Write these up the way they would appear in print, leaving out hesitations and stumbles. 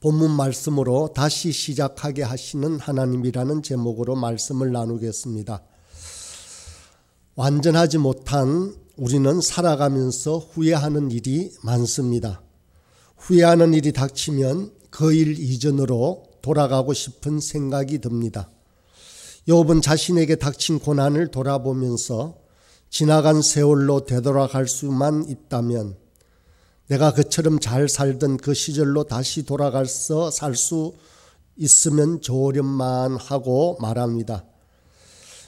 본문 말씀으로 다시 시작하게 하시는 하나님이라는 제목으로 말씀을 나누겠습니다. 완전하지 못한 우리는 살아가면서 후회하는 일이 많습니다. 후회하는 일이 닥치면 그 일 이전으로 돌아가고 싶은 생각이 듭니다. 욥은 자신에게 닥친 고난을 돌아보면서 지나간 세월로 되돌아갈 수만 있다면 내가 그처럼 잘 살던 그 시절로 다시 돌아가서 살 수 있으면 좋으련만 하고 말합니다.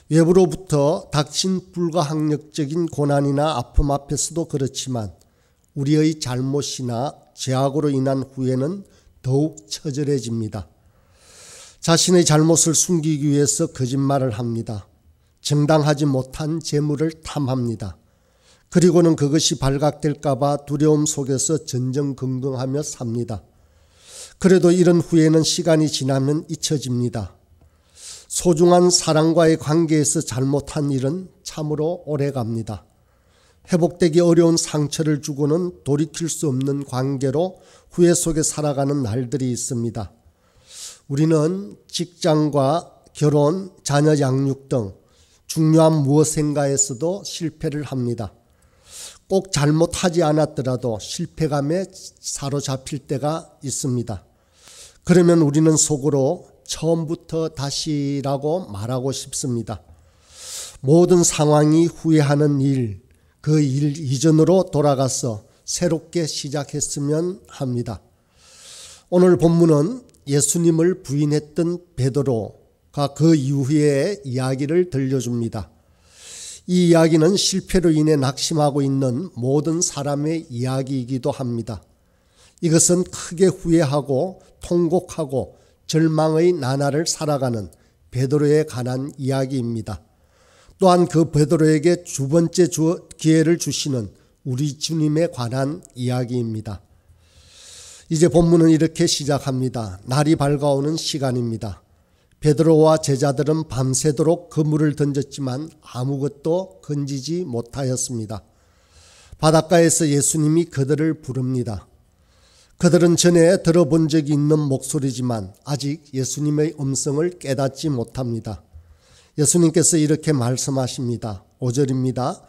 외부로부터 닥친 불가항력적인 고난이나 아픔 앞에서도 그렇지만 우리의 잘못이나 죄악으로 인한 후회는 더욱 처절해집니다. 자신의 잘못을 숨기기 위해서 거짓말을 합니다. 정당하지 못한 재물을 탐합니다. 그리고는 그것이 발각될까 봐 두려움 속에서 전전긍긍하며 삽니다. 그래도 이런 후회는 시간이 지나면 잊혀집니다. 소중한 사랑과의 관계에서 잘못한 일은 참으로 오래갑니다. 회복되기 어려운 상처를 주고는 돌이킬 수 없는 관계로 후회 속에 살아가는 날들이 있습니다. 우리는 직장과 결혼, 자녀 양육 등 중요한 무엇인가에서도 실패를 합니다. 꼭 잘못하지 않았더라도 실패감에 사로잡힐 때가 있습니다. 그러면 우리는 속으로 처음부터 다시라고 말하고 싶습니다. 모든 상황이 후회하는 일, 그 일 이전으로 돌아가서 새롭게 시작했으면 합니다. 오늘 본문은 예수님을 부인했던 베드로가 그 이후의 이야기를 들려줍니다. 이 이야기는 실패로 인해 낙심하고 있는 모든 사람의 이야기이기도 합니다. 이것은 크게 후회하고 통곡하고 절망의 나날을 살아가는 베드로에 관한 이야기입니다. 또한 그 베드로에게 두 번째 기회를 주시는 우리 주님에 관한 이야기입니다. 이제 본문은 이렇게 시작합니다. 날이 밝아오는 시간입니다. 베드로와 제자들은 밤새도록 그물을 던졌지만 아무것도 건지지 못하였습니다. 바닷가에서 예수님이 그들을 부릅니다. 그들은 전에 들어본 적이 있는 목소리지만 아직 예수님의 음성을 깨닫지 못합니다. 예수님께서 이렇게 말씀하십니다. 5절입니다.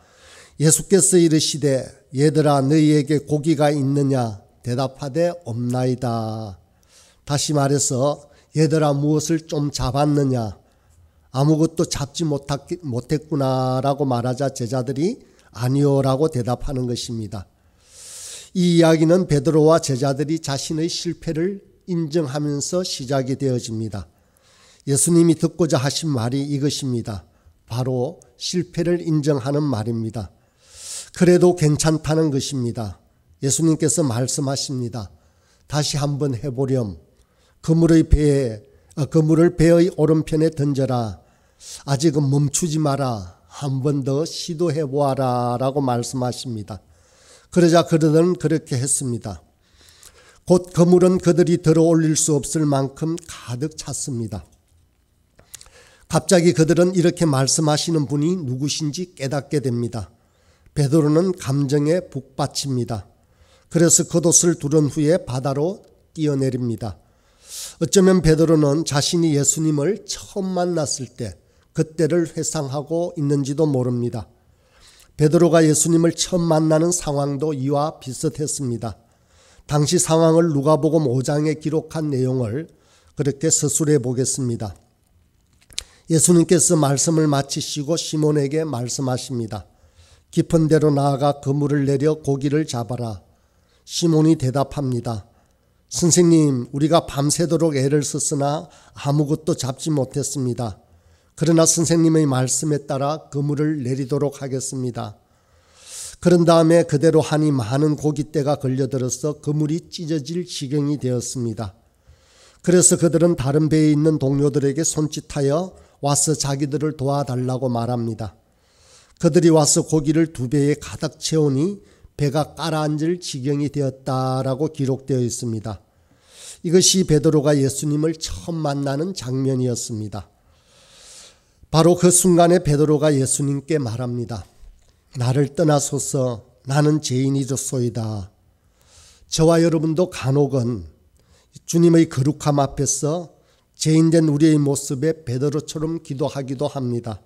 예수께서 이르시되 얘들아 너희에게 고기가 있느냐 대답하되 없나이다. 다시 말해서 얘들아 무엇을 좀 잡았느냐 아무것도 잡지 못했구나라고 말하자 제자들이 아니요라고 대답하는 것입니다. 이 이야기는 베드로와 제자들이 자신의 실패를 인정하면서 시작이 되어집니다. 예수님이 듣고자 하신 말이 이것입니다. 바로 실패를 인정하는 말입니다. 그래도 괜찮다는 것입니다. 예수님께서 말씀하십니다. 다시 한번 해보렴. 그물을 배의 오른편에 던져라. 아직은 멈추지 마라. 한 번 더 시도해 보아라 라고 말씀하십니다. 그러자 그들은 그렇게 했습니다. 곧 그물은 그들이 들어올릴 수 없을 만큼 가득 찼습니다. 갑자기 그들은 이렇게 말씀하시는 분이 누구신지 깨닫게 됩니다. 베드로는 감정에 북받칩니다. 그래서 겉옷을 두른 후에 바다로 뛰어내립니다. 어쩌면 베드로는 자신이 예수님을 처음 만났을 때 그때를 회상하고 있는지도 모릅니다. 베드로가 예수님을 처음 만나는 상황도 이와 비슷했습니다. 당시 상황을 누가복음 5장에 기록한 내용을 그렇게 서술해 보겠습니다. 예수님께서 말씀을 마치시고 시몬에게 말씀하십니다. 깊은 데로 나아가 그물을 내려 고기를 잡아라. 시몬이 대답합니다. 선생님, 우리가 밤새도록 애를 썼으나 아무것도 잡지 못했습니다. 그러나 선생님의 말씀에 따라 그물을 내리도록 하겠습니다. 그런 다음에 그대로 하니 많은 고깃대가 걸려들어서 그물이 찢어질 지경이 되었습니다. 그래서 그들은 다른 배에 있는 동료들에게 손짓하여 와서 자기들을 도와달라고 말합니다. 그들이 와서 고기를 2배에 가득 채우니 배가 가라앉을 지경이 되었다라고 기록되어 있습니다. 이것이 베드로가 예수님을 처음 만나는 장면이었습니다. 바로 그 순간에 베드로가 예수님께 말합니다. 나를 떠나소서 나는 죄인이로소이다. 저와 여러분도 간혹은 주님의 거룩함 앞에서 죄인된 우리의 모습에 베드로처럼 기도하기도 합니다.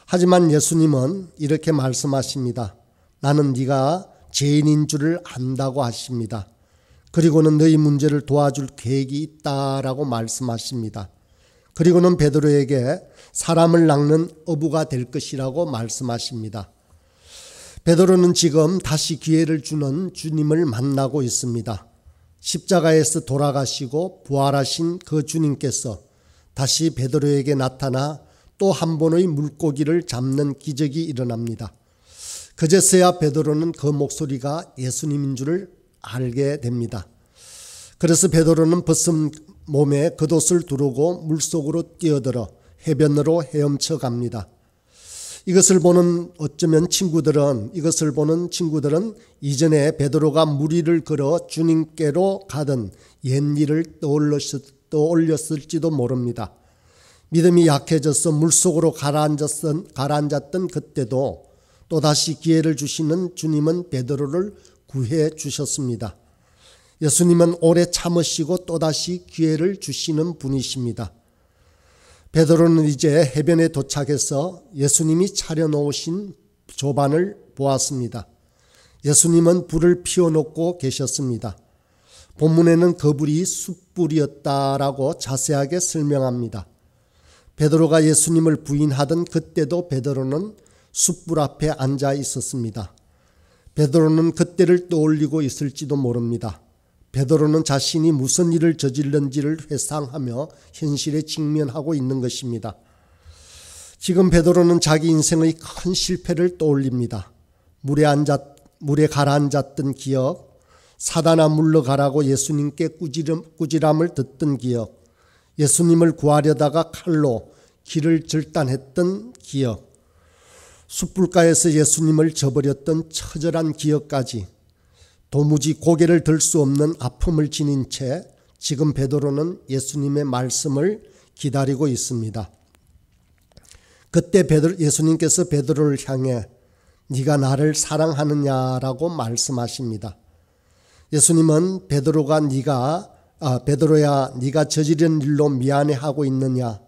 하지만 예수님은 이렇게 말씀하십니다. 나는 네가 죄인인 줄을 안다고 하십니다. 그리고는 너희 문제를 도와줄 계획이 있다라고 말씀하십니다. 그리고는 베드로에게 사람을 낚는 어부가 될 것이라고 말씀하십니다. 베드로는 지금 다시 기회를 주는 주님을 만나고 있습니다. 십자가에서 돌아가시고 부활하신 그 주님께서 다시 베드로에게 나타나 또 한 번의 물고기를 잡는 기적이 일어납니다. 그제서야 베드로는 그 목소리가 예수님인 줄을 알게 됩니다. 그래서 베드로는 벗은 몸에 겉옷을 두르고 물속으로 뛰어들어 해변으로 헤엄쳐 갑니다. 이것을 보는 친구들은 이전에 베드로가 무리를 걸어 주님께로 가던 옛일을 떠올렸을지도 모릅니다. 믿음이 약해져서 물속으로 가라앉았던 그때도 또다시 기회를 주시는 주님은 베드로를 구해 주셨습니다. 예수님은 오래 참으시고 또다시 기회를 주시는 분이십니다. 베드로는 이제 해변에 도착해서 예수님이 차려놓으신 조반을 보았습니다. 예수님은 불을 피워놓고 계셨습니다. 본문에는 그 불이 숯불이었다라고 자세하게 설명합니다. 베드로가 예수님을 부인하던 그때도 베드로는 숯불 앞에 앉아 있었습니다. 베드로는 그때를 떠올리고 있을지도 모릅니다. 베드로는 자신이 무슨 일을 저질른지를 회상하며 현실에 직면하고 있는 것입니다. 지금 베드로는 자기 인생의 큰 실패를 떠올립니다. 물에 가라앉았던 기억, 사단아 물러가라고 예수님께 꾸지람을 듣던 기억, 예수님을 구하려다가 칼로 길을 절단했던 기억, 숯불가에서 예수님을 저버렸던 처절한 기억까지 도무지 고개를 들 수 없는 아픔을 지닌 채 지금 베드로는 예수님의 말씀을 기다리고 있습니다. 그때 예수님께서 베드로를 향해 네가 나를 사랑하느냐라고 말씀하십니다. 예수님은 베드로야 네가 저지른 일로 미안해하고 있느냐?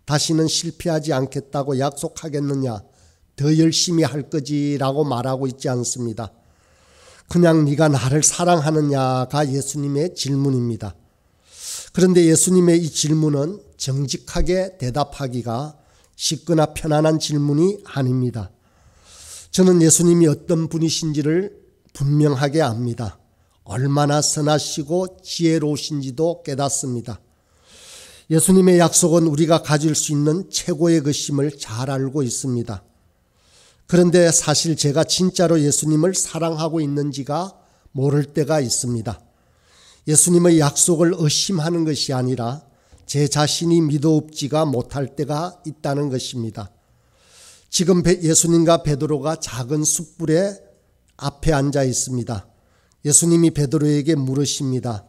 다시는 실패하지 않겠다고 약속하겠느냐? 더 열심히 할 거지라고 말하고 있지 않습니다. 그냥 네가 나를 사랑하느냐가 예수님의 질문입니다. 그런데 예수님의 이 질문은 정직하게 대답하기가 쉽거나 편안한 질문이 아닙니다. 저는 예수님이 어떤 분이신지를 분명하게 압니다. 얼마나 선하시고 지혜로우신지도 깨닫습니다. 예수님의 약속은 우리가 가질 수 있는 최고의 것임을 잘 알고 있습니다. 그런데 사실 제가 진짜로 예수님을 사랑하고 있는지가 모를 때가 있습니다. 예수님의 약속을 의심하는 것이 아니라 제 자신이 믿어옵지가 못할 때가 있다는 것입니다. 지금 예수님과 베드로가 작은 숯불의 앞에 앉아 있습니다. 예수님이 베드로에게 물으십니다.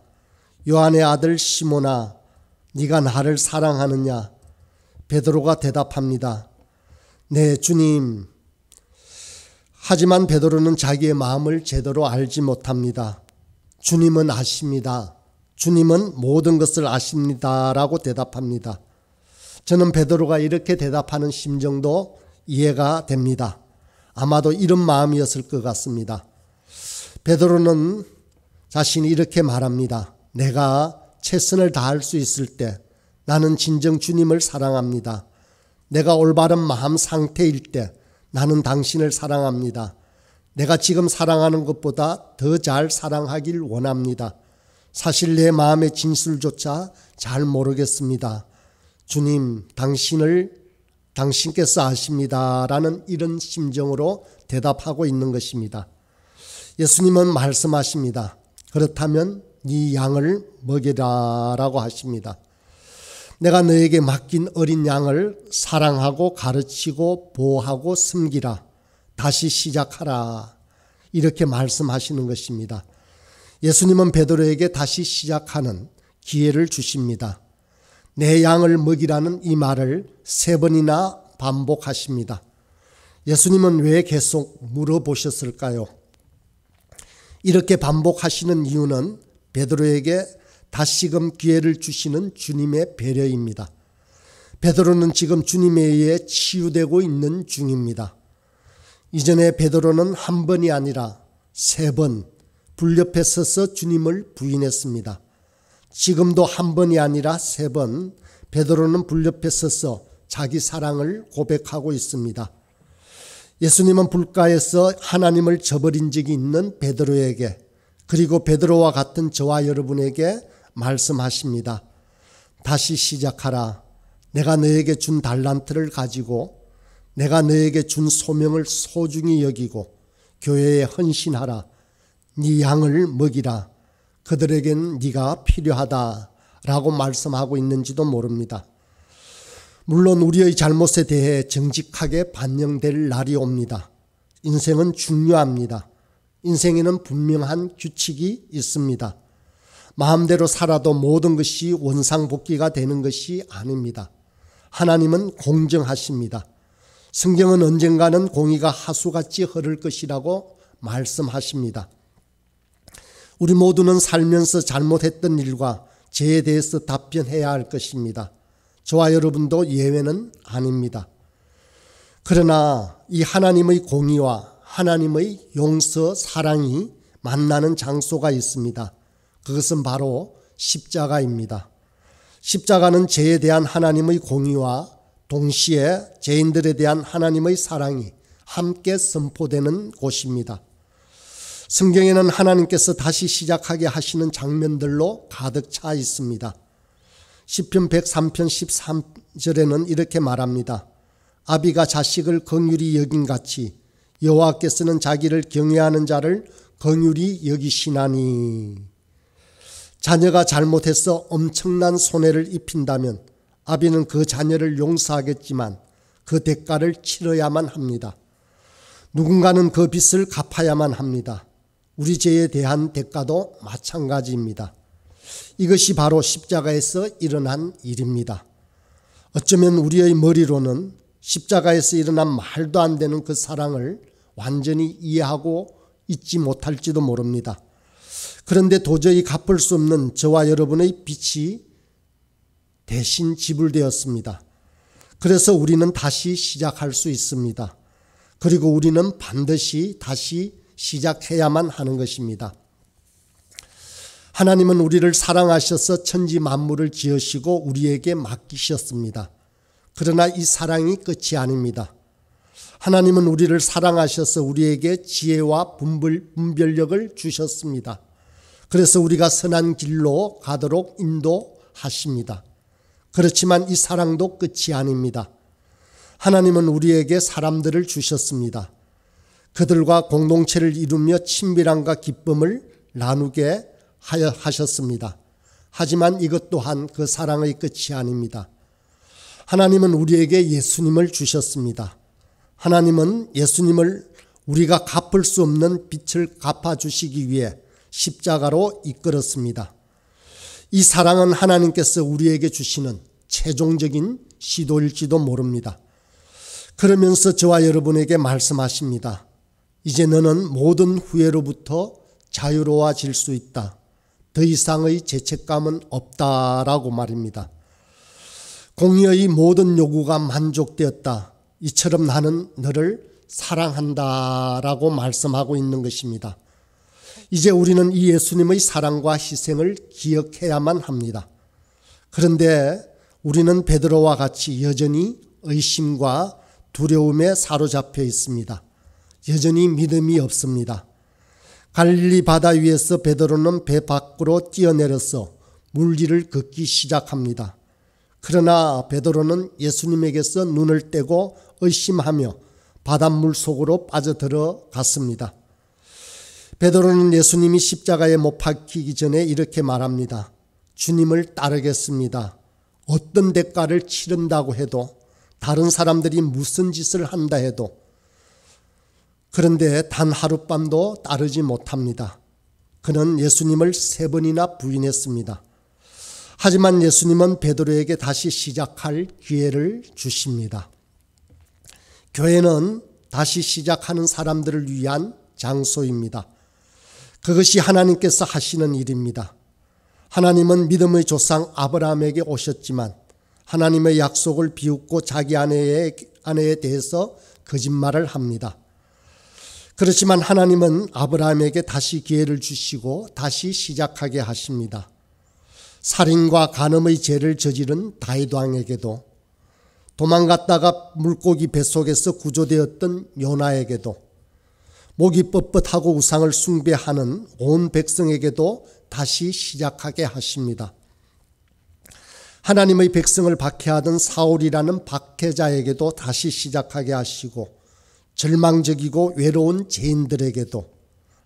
요한의 아들 시몬아, 네가 나를 사랑하느냐? 베드로가 대답합니다. 네, 주님. 하지만 베드로는 자기의 마음을 제대로 알지 못합니다. 주님은 아십니다. 주님은 모든 것을 아십니다. 라고 대답합니다. 저는 베드로가 이렇게 대답하는 심정도 이해가 됩니다. 아마도 이런 마음이었을 것 같습니다. 베드로는 자신이 이렇게 말합니다. 내가 최선을 다할 수 있을 때 나는 진정 주님을 사랑합니다. 내가 올바른 마음 상태일 때 나는 당신을 사랑합니다. 내가 지금 사랑하는 것보다 더 잘 사랑하길 원합니다. 사실 내 마음의 진술조차 잘 모르겠습니다. 주님, 당신께서 아십니다. 라는 이런 심정으로 대답하고 있는 것입니다. 예수님은 말씀하십니다. 그렇다면 네 양을 먹이라 라고 하십니다. 내가 너에게 맡긴 어린 양을 사랑하고 가르치고 보호하고 섬기라. 다시 시작하라. 이렇게 말씀하시는 것입니다. 예수님은 베드로에게 다시 시작하는 기회를 주십니다. 내 양을 먹이라는 이 말을 3번이나 반복하십니다. 예수님은 왜 계속 물어보셨을까요? 이렇게 반복하시는 이유는 베드로에게 다시금 기회를 주시는 주님의 배려입니다. 베드로는 지금 주님에 의해 치유되고 있는 중입니다. 이전에 베드로는 한 번이 아니라 3번 불옆에 서서 주님을 부인했습니다. 지금도 한 번이 아니라 3번 베드로는 불옆에 서서 자기 사랑을 고백하고 있습니다. 예수님은 불가에서 하나님을 저버린 적이 있는 베드로에게, 그리고 베드로와 같은 저와 여러분에게 말씀하십니다. 다시 시작하라. 내가 너에게 준 달란트를 가지고 내가 너에게 준 소명을 소중히 여기고 교회에 헌신하라. 네 양을 먹이라. 그들에겐 네가 필요하다 라고 말씀하고 있는지도 모릅니다. 물론 우리의 잘못에 대해 정직하게 반영될 날이 옵니다. 인생은 중요합니다. 인생에는 분명한 규칙이 있습니다. 마음대로 살아도 모든 것이 원상복귀가 되는 것이 아닙니다. 하나님은 공정하십니다. 성경은 언젠가는 공의가 하수같이 흐를 것이라고 말씀하십니다. 우리 모두는 살면서 잘못했던 일과 죄에 대해서 답변해야 할 것입니다. 저와 여러분도 예외는 아닙니다. 그러나 이 하나님의 공의와 하나님의 용서, 사랑이 만나는 장소가 있습니다. 그것은 바로 십자가입니다. 십자가는 죄에 대한 하나님의 공의와 동시에 죄인들에 대한 하나님의 사랑이 함께 선포되는 곳입니다. 성경에는 하나님께서 다시 시작하게 하시는 장면들로 가득 차 있습니다. 시편 103편 13절에는 이렇게 말합니다. 아비가 자식을 긍휼히 여긴 같이 여호와께서는 자기를 경외하는 자를 긍휼히 여기시나니. 자녀가 잘못해서 엄청난 손해를 입힌다면 아비는 그 자녀를 용서하겠지만 그 대가를 치러야만 합니다. 누군가는 그 빚을 갚아야만 합니다. 우리 죄에 대한 대가도 마찬가지입니다. 이것이 바로 십자가에서 일어난 일입니다. 어쩌면 우리의 머리로는 십자가에서 일어난 말도 안 되는 그 사랑을 완전히 이해하고 잊지 못할지도 모릅니다. 그런데 도저히 갚을 수 없는 저와 여러분의 빚이 대신 지불되었습니다. 그래서 우리는 다시 시작할 수 있습니다. 그리고 우리는 반드시 다시 시작해야만 하는 것입니다. 하나님은 우리를 사랑하셔서 천지 만물을 지으시고 우리에게 맡기셨습니다. 그러나 이 사랑이 끝이 아닙니다. 하나님은 우리를 사랑하셔서 우리에게 지혜와 분별력을 주셨습니다. 그래서 우리가 선한 길로 가도록 인도하십니다. 그렇지만 이 사랑도 끝이 아닙니다. 하나님은 우리에게 사람들을 주셨습니다. 그들과 공동체를 이루며 친밀함과 기쁨을 나누게 하셨습니다. 하지만 이것 또한 그 사랑의 끝이 아닙니다. 하나님은 우리에게 예수님을 주셨습니다. 하나님은 예수님을 우리가 갚을 수 없는 빚을 갚아주시기 위해 십자가로 이끌었습니다. 이 사랑은 하나님께서 우리에게 주시는 최종적인 시도일지도 모릅니다. 그러면서 저와 여러분에게 말씀하십니다. 이제 너는 모든 후회로부터 자유로워질 수 있다. 더 이상의 죄책감은 없다라고 말입니다. 공의의 모든 요구가 만족되었다. 이처럼 나는 너를 사랑한다라고 말씀하고 있는 것입니다. 이제 우리는 이 예수님의 사랑과 희생을 기억해야만 합니다. 그런데 우리는 베드로와 같이 여전히 의심과 두려움에 사로잡혀 있습니다. 여전히 믿음이 없습니다. 갈릴리 바다 위에서 베드로는 배 밖으로 뛰어내려서 물길을 걷기 시작합니다. 그러나 베드로는 예수님에게서 눈을 떼고 의심하며 바닷물 속으로 빠져들어갔습니다. 베드로는 예수님이 십자가에 못 박히기 전에 이렇게 말합니다. 주님을 따르겠습니다. 어떤 대가를 치른다고 해도, 다른 사람들이 무슨 짓을 한다 해도, 그런데 단 하룻밤도 따르지 못합니다. 그는 예수님을 3번이나 부인했습니다. 하지만 예수님은 베드로에게 다시 시작할 기회를 주십니다. 교회는 다시 시작하는 사람들을 위한 장소입니다. 그것이 하나님께서 하시는 일입니다. 하나님은 믿음의 조상 아브라함에게 오셨지만 하나님의 약속을 비웃고 자기 아내에 대해서 거짓말을 합니다. 그렇지만 하나님은 아브라함에게 다시 기회를 주시고 다시 시작하게 하십니다. 살인과 간음의 죄를 저지른 다윗 왕에게도, 도망갔다가 물고기 뱃속에서 구조되었던 요나에게도, 목이 뻣뻣하고 우상을 숭배하는 온 백성에게도 다시 시작하게 하십니다. 하나님의 백성을 박해하던 사울이라는 박해자에게도 다시 시작하게 하시고, 절망적이고 외로운 죄인들에게도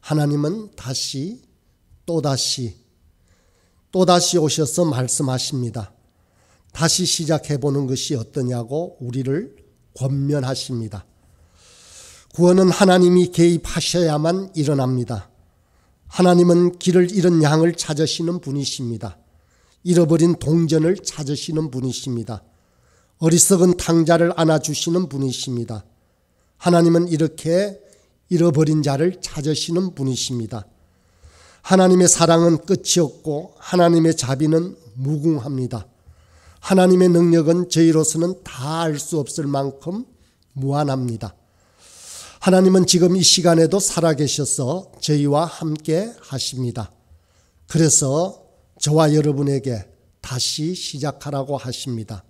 하나님은 다시 또다시 오셔서 말씀하십니다. 다시 시작해보는 것이 어떠냐고 우리를 권면하십니다. 구원은 하나님이 개입하셔야만 일어납니다. 하나님은 길을 잃은 양을 찾으시는 분이십니다. 잃어버린 동전을 찾으시는 분이십니다. 어리석은 탕자를 안아주시는 분이십니다. 하나님은 이렇게 잃어버린 자를 찾으시는 분이십니다. 하나님의 사랑은 끝이 없고 하나님의 자비는 무궁합니다. 하나님의 능력은 저희로서는 다 알 수 없을 만큼 무한합니다. 하나님은 지금 이 시간에도 살아계셔서 저희와 함께 하십니다. 그래서 저와 여러분에게 다시 시작하라고 하십니다.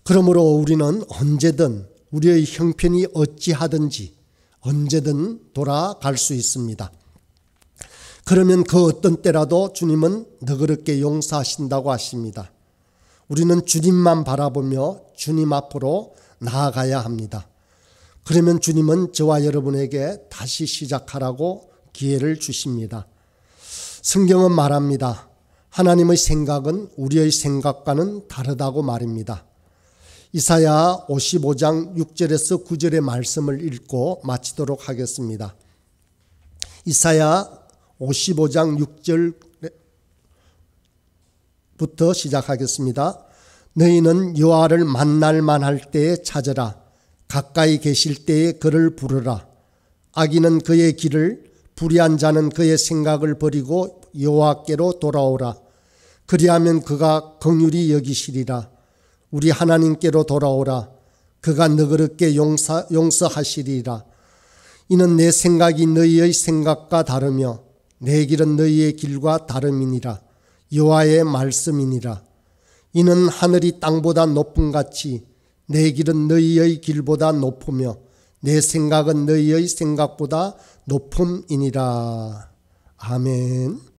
그러므로 우리는 언제든 우리의 형편이 어찌하든지 언제든 돌아갈 수 있습니다. 그러면 그 어떤 때라도 주님은 너그럽게 용서하신다고 하십니다. 우리는 주님만 바라보며 주님 앞으로 나아가야 합니다. 그러면 주님은 저와 여러분에게 다시 시작하라고 기회를 주십니다. 성경은 말합니다. 하나님의 생각은 우리의 생각과는 다르다고 말입니다. 이사야 55장 6절에서 9절의 말씀을 읽고 마치도록 하겠습니다. 이사야 55장 6절부터 시작하겠습니다. 너희는 여호와를 만날 만할 때에 찾으라. 가까이 계실 때에 그를 부르라. 악인은 그의 길을, 불의한 자는 그의 생각을 버리고 여호와께로 돌아오라. 그리하면 그가 긍휼히 여기시리라. 우리 하나님께로 돌아오라. 그가 너그럽게 용서하시리라. 이는 내 생각이 너희의 생각과 다르며 내 길은 너희의 길과 다름이니라. 여호와의 말씀이니라. 이는 하늘이 땅보다 높음같이 내 길은 너희의 길보다 높으며 내 생각은 너희의 생각보다 높음이니라. 아멘.